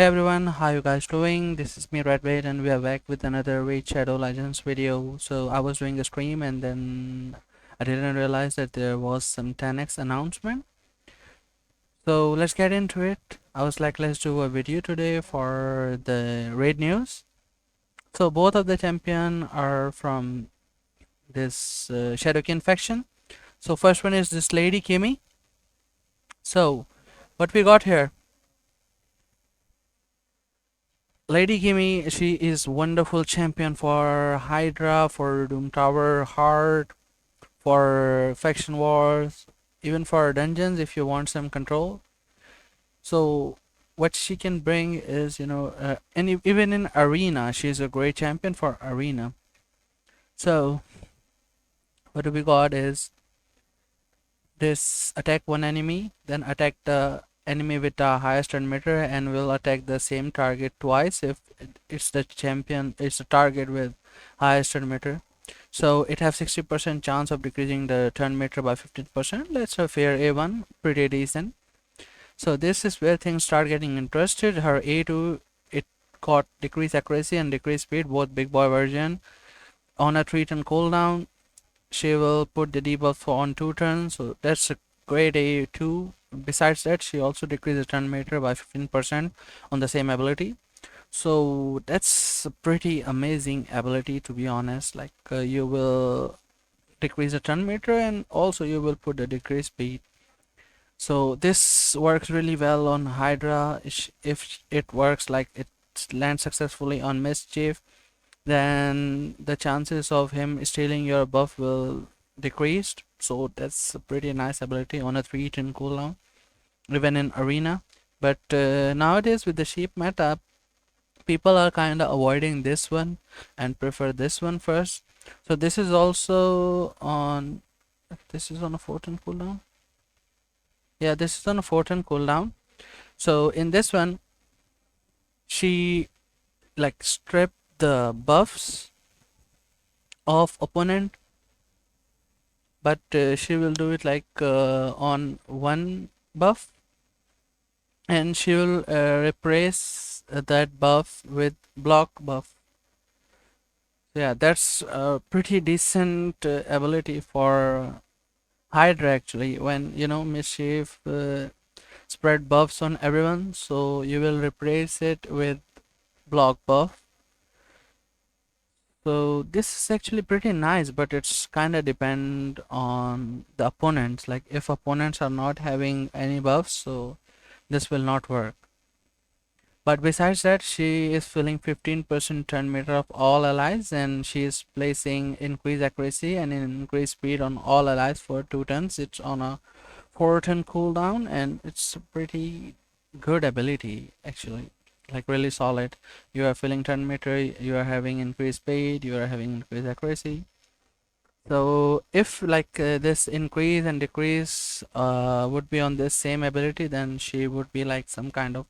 Hey everyone, how you guys doing? This is me Redblade and we are back with another Raid Shadow Legends video. So I was doing a stream and then I didn't realize that there was some 10x announcement. So let's get into it. I was like, let's do a video today for the raid news. So both of the champion are from this Shadowkin faction. So first one is this Lady Kimmy. So what we got here? Lady Kimmy, she is wonderful champion for Hydra, for Doom Tower, Heart, for faction wars, even for dungeons if you want some control. So what she can bring is, and even in arena, she's a great champion for arena. So what we got is this: attack one enemy, then attack the enemy with the highest turn meter, and will attack the same target twice if it's the champion, it's the target with highest turn meter. So it has 60% chance of decreasing the turn meter by 15%. That's a fair A1, pretty decent. So this is where things start getting interested. Her A2, it got decreased accuracy and decreased speed, both big boy version. On a 3-turn cooldown, she will put the debuff on 2 turns, so that's a great A2. Besides that, she also decreases turn meter by 15% on the same ability. So that's a pretty amazing ability, to be honest. Like you will decrease the turn meter and also you will put the decrease speed. So this works really well on Hydra. If it works, like it lands successfully on Mischief, then the chances of him stealing your buff will decrease. So that's a pretty nice ability on a 3-turn cooldown, even in arena. But nowadays with the sheep meta, people are kind of avoiding this one and prefer this one first. So this is also on, this is on a 4-turn cooldown. Yeah, this is on a 4-turn cooldown. So in this one, she like strip the buffs of opponent, but she will do it like on one buff, and she will replace that buff with block buff. Yeah, that's a pretty decent ability for Hydra actually. When Mischief spread buffs on everyone, so you will replace it with block buff. So this is actually pretty nice, but it's kind of depend on the opponents. Like if opponents are not having any buffs, so this will not work. But besides that, she is filling 15% turn meter of all allies, and she is placing increased accuracy and increased speed on all allies for 2 turns. It's on a 4-turn cooldown, and it's a pretty good ability actually. Like really solid. You are filling turn meter, you are having increased speed, you are having increased accuracy. So if like this increase and decrease would be on this same ability, then she would be like some kind of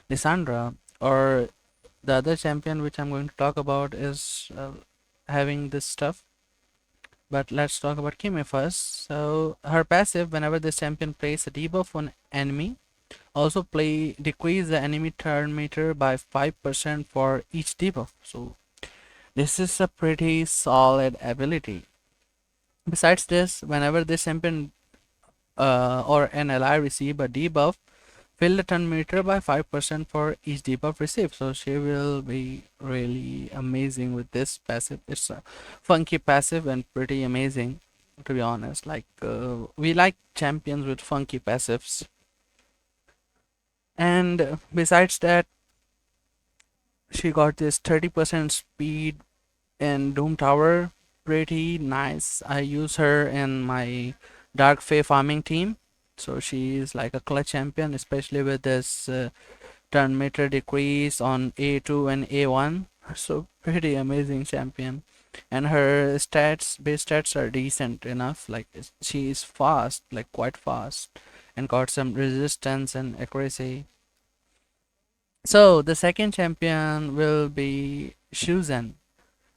Lissandra, or the other champion which I'm going to talk about is having this stuff. But let's talk about Kimi first. So her passive, whenever this champion plays a debuff on enemy, also decrease the enemy turn meter by 5% for each debuff. So this is a pretty solid ability. Besides this, whenever this champion or an ally receive a debuff, fill the turn meter by 5% for each debuff received. So she will be really amazing with this passive. It's a funky passive and pretty amazing, to be honest. Like we like champions with funky passives. And besides that, she got this 30% speed in Doom Tower. Pretty nice. I use her in my Dark Fae farming team. So she is like a clutch champion, especially with this turn meter decrease on A2 and A1. So pretty amazing champion. And her base stats are decent enough. Like she is fast, like quite fast, and got some resistance and accuracy. So the second champion will be Shuzen.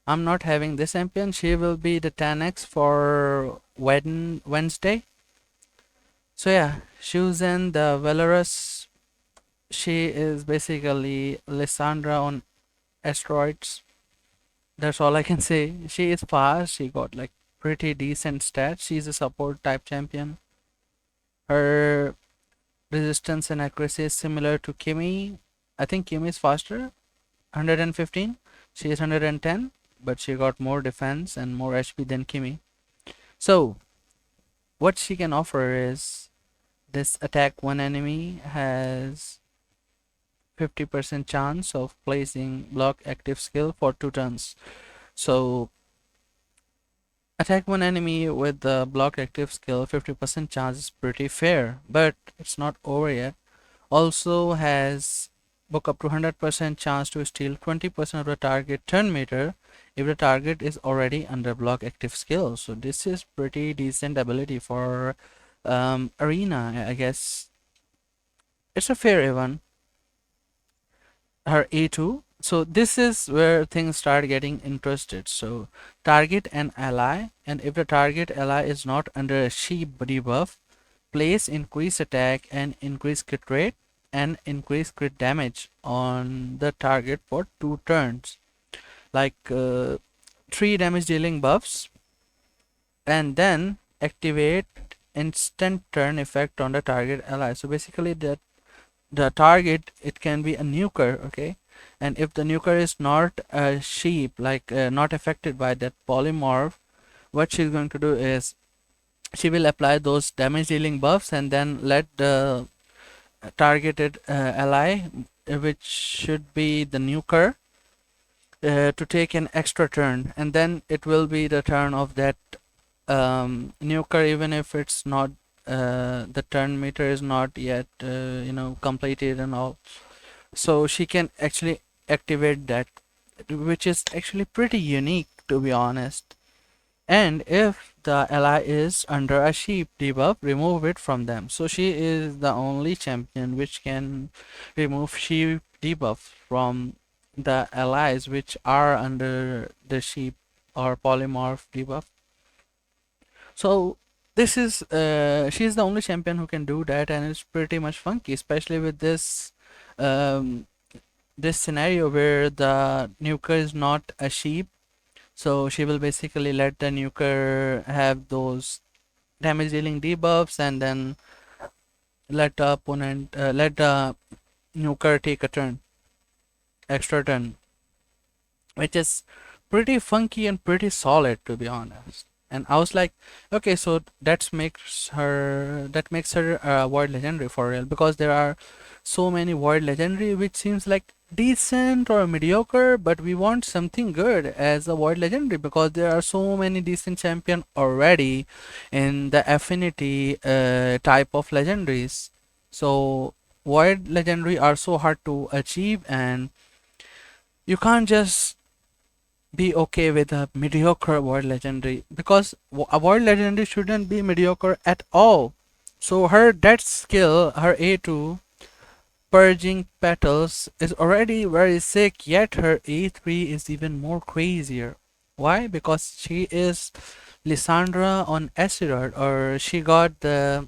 I'm not having this champion. She will be the 10x for Wednesday. So yeah, Shuzen the Valorous She is basically Lissandra on asteroids. That's all I can say. She is fast. She got like pretty decent stats. She's a support type champion. Her resistance and accuracy is similar to Kimi. I think Kimi is faster, 115. She is 110, but she got more defense and more HP than Kimi. So, what she can offer is this: attack one enemy has 50% chance of placing block active skill for 2 turns. So, attack one enemy with the block active skill, 50% chance is pretty fair, but it's not over yet. Also has book up to 100% chance to steal 20% of the target turn meter if the target is already under block active skill. So this is pretty decent ability for arena. I guess it's a fair one. Her A2. So this is where things start getting interested. So target an ally, and if the target ally is not under a sheep debuff, place increase attack and increase crit rate and increase crit damage on the target for 2 turns, like 3 damage dealing buffs, and then activate instant turn effect on the target ally. So basically that the target, it can be a nuker, okay, and if the nuker is not a sheep, like not affected by that polymorph, what she's going to do is she will apply those damage dealing buffs and then let the targeted ally, which should be the nuker, to take an extra turn, and then it will be the turn of that nuker, even if it's not the turn meter is not yet completed and all. So she can actually activate that, which is actually pretty unique, to be honest. And if the ally is under a sheep debuff, remove it from them. So she is the only champion which can remove sheep debuff from the allies which are under the sheep or polymorph debuff. So this is she is the only champion who can do that, and it's pretty much funky, especially with this um, this scenario where the nuker is not a sheep. So she will basically let the nuker have those damage dealing debuffs, and then let the nuker take a turn, extra turn, which is pretty funky and pretty solid, to be honest. And I was like, okay, so that makes her a void legendary for real, because there are so many void legendary which seems like decent or mediocre, but we want something good as a void legendary because there are so many decent champion already in the affinity type of legendaries. So void legendary are so hard to achieve, and you can't just be okay with a mediocre world legendary, because a world legendary shouldn't be mediocre at all. So her that skill, her A2 purging petals, is already very sick, yet her A3 is even more crazier. Why? Because she is Lissandra on asteroid, or she got the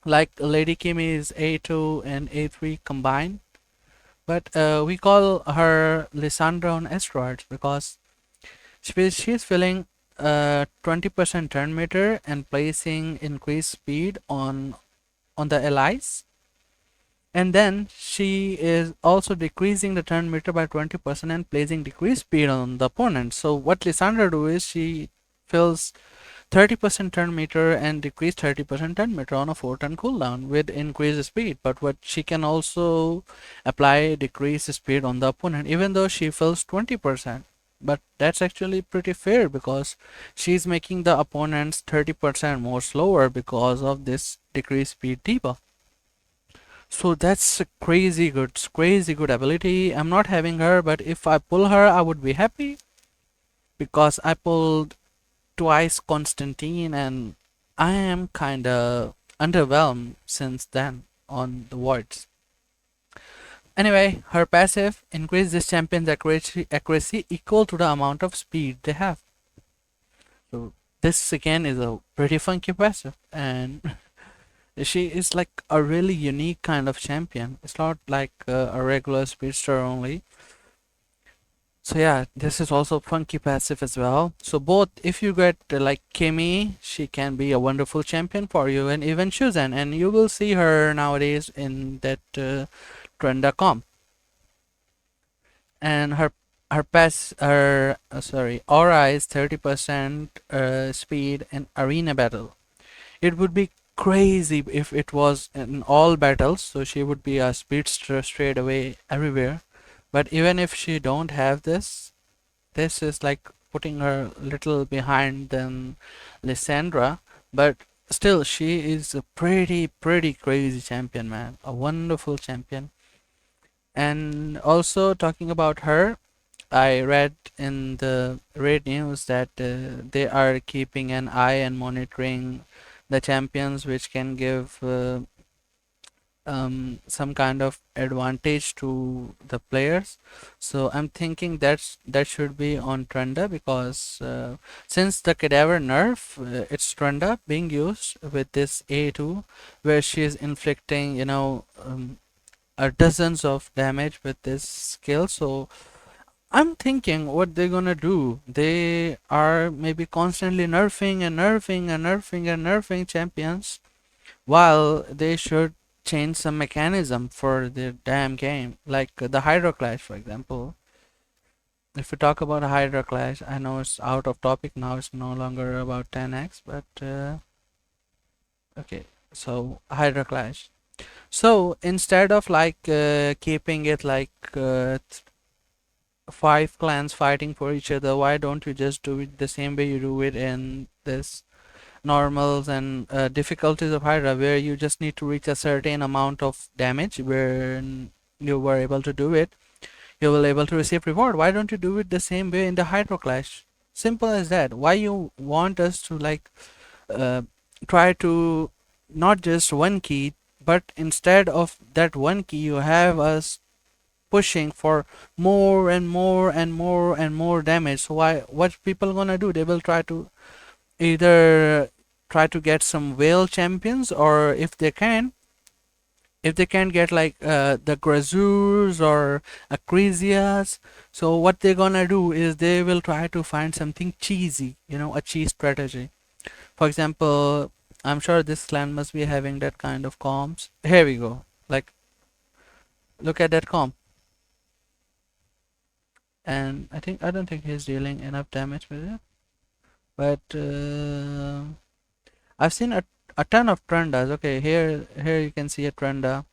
like Lady Kimi's A2 and A3 combined. But we call her Lissandra on asteroids because she's filling 20% turn meter and placing increased speed on the allies, and then she is also decreasing the turn meter by 20% and placing decreased speed on the opponent. So what Lissandra do is she fills 30% turn meter and decrease 30% turn meter on a 4 turn cooldown with increased speed. But what she can also apply decreased speed on the opponent, even though she fills 20%. But that's actually pretty fair because she's making the opponents 30% more slower because of this decreased speed debuff. So that's a crazy good ability. I'm not having her, but if I pull her, I would be happy because I pulled twice Constantine, and I am kinda underwhelmed since then on the words. Anyway, her passive increase this champion's accuracy equal to the amount of speed they have. So this again is a pretty funky passive, and She is like a really unique kind of champion. It's not like a regular speedster only. So yeah, this is also funky passive as well. So both, if you get like Kimmy, she can be a wonderful champion for you, and even Shuzan, and you will see her nowadays in that Trunda comp. And her pass her sorry aura is 30% speed in arena battle. It would be crazy if it was in all battles, so she would be a speedster straight away everywhere. But even if she don't have this, this is like putting her little behind than Lysandra. But still, she is a pretty crazy champion, man. A wonderful champion. And also talking about her, I read in the Red News that they are keeping an eye and monitoring the champions, which can give some kind of advantage to the players. So I'm thinking that should be on Trunda, because since the Cadaver nerf, it's Trunda being used with this A2, where she is inflicting, dozens of damage with this skill. So I'm thinking what they're gonna do. They are maybe constantly nerfing and nerfing and nerfing and nerfing champions, while they should change some mechanism for the damn game, like the Hydro Clash, for example. If we talk about a Hydro Clash, I know it's out of topic now. It's no longer about 10x, but okay. So Hydro Clash. So instead of like keeping it like five clans fighting for each other, why don't you just do it the same way you do it in this normals and difficulties of Hydra, where you just need to reach a certain amount of damage where you were able to do it, you will able to receive reward. Why don't you do it the same way in the Hydro Clash? Simple as that. Why you want us to like uh, try to not just one key, but instead of that one key you have us pushing for more and more and more and more damage. So why, what people gonna do? They will try to either try to get some whale champions, or if they can get like the Grazurs or Acrisias. So what they're gonna do is they will try to find something cheesy, a cheese strategy. For example, I'm sure this clan must be having that kind of comps. Here we go. Like, look at that comp. And I don't think he's dealing enough damage with it. But I've seen a ton of Trundas. Okay, here you can see a Trunda.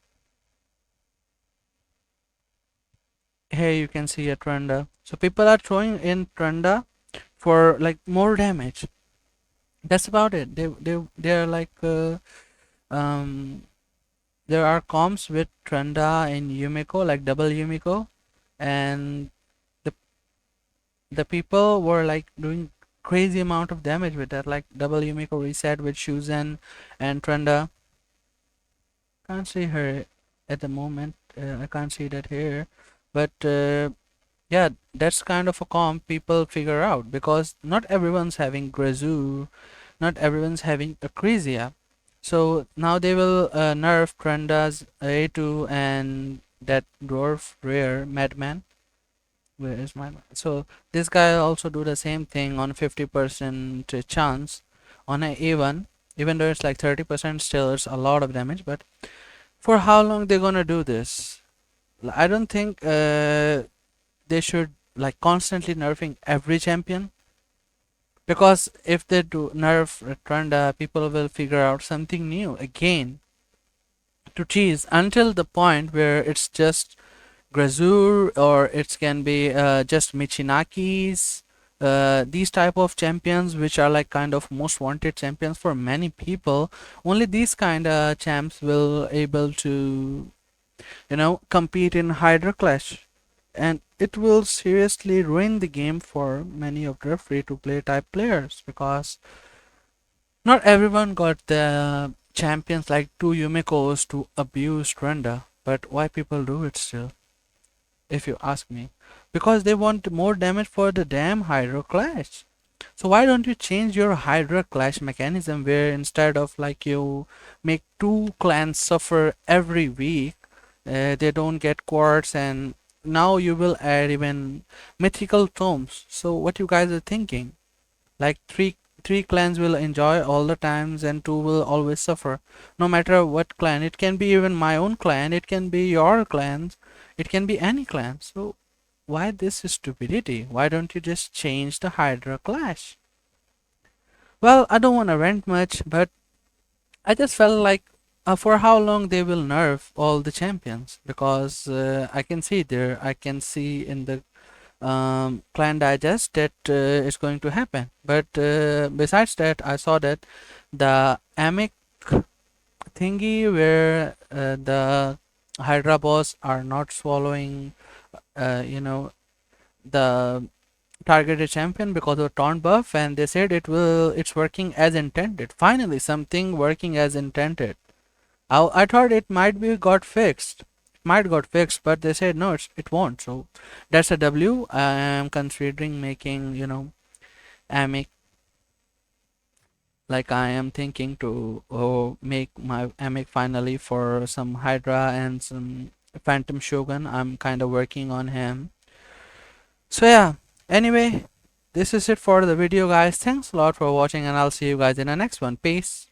Here you can see a Trunda. So people are throwing in Trunda for like more damage. That's about it. They're like um there are comps with Trunda and Yumiko, like double Yumiko, and the the people were like doing crazy amount of damage with that, like double Yumiko reset with Shuzen and Trunda. Can't see her at the moment. I can't see that here, but yeah, that's kind of a comp people figure out, because not everyone's having Grazoo, not everyone's having Acrisia. So now they will nerf Trunda's A2 and that dwarf rare Madman. Where is my, so this guy also do the same thing on 50% chance on a A1, even though it's like 30%, still it's a lot of damage. But for how long they're gonna do this? I don't think they should like constantly nerfing every champion, because if they do nerf Trunda, people will figure out something new again to tease until the point where it's just Grazur, or it can be just Michinakis, these type of champions which are like kind of most wanted champions for many people. Only these kind of champs will able to compete in Hydra Clash, and it will seriously ruin the game for many of the free to play type players, because not everyone got the champions like two Yumikos to abuse Trunda. But why people do it still, if you ask me? Because they want more damage for the damn Hydro Clash. So why don't you change your Hydra clash mechanism, where instead of like you make two clans suffer every week, they don't get quartz, and now you will add even mythical tomes. So what you guys are thinking? Like three clans will enjoy all the times and two will always suffer. No matter what clan. It can be even my own clan, it can be your clans, it can be any clan. So why this stupidity? Why don't you just change the Hydra clash? Well, I don't want to rant much, but I just felt like for how long they will nerf all the champions, because I can see there, I can see in the clan digest that is going to happen. But besides that, I saw that the amic thingy where the Hydra boss are not swallowing, the targeted champion because of taunt buff, and they said it's working as intended. Finally, something working as intended. I thought it might be got fixed. It might got fixed, but they said no, it won't. So that's a W. I am considering making, Amic, like I am thinking to make my Amic finally for some Hydra and some Phantom Shogun. I'm kind of working on him. So yeah, anyway, this is it for the video, guys. Thanks a lot for watching, and I'll see you guys in the next one. Peace.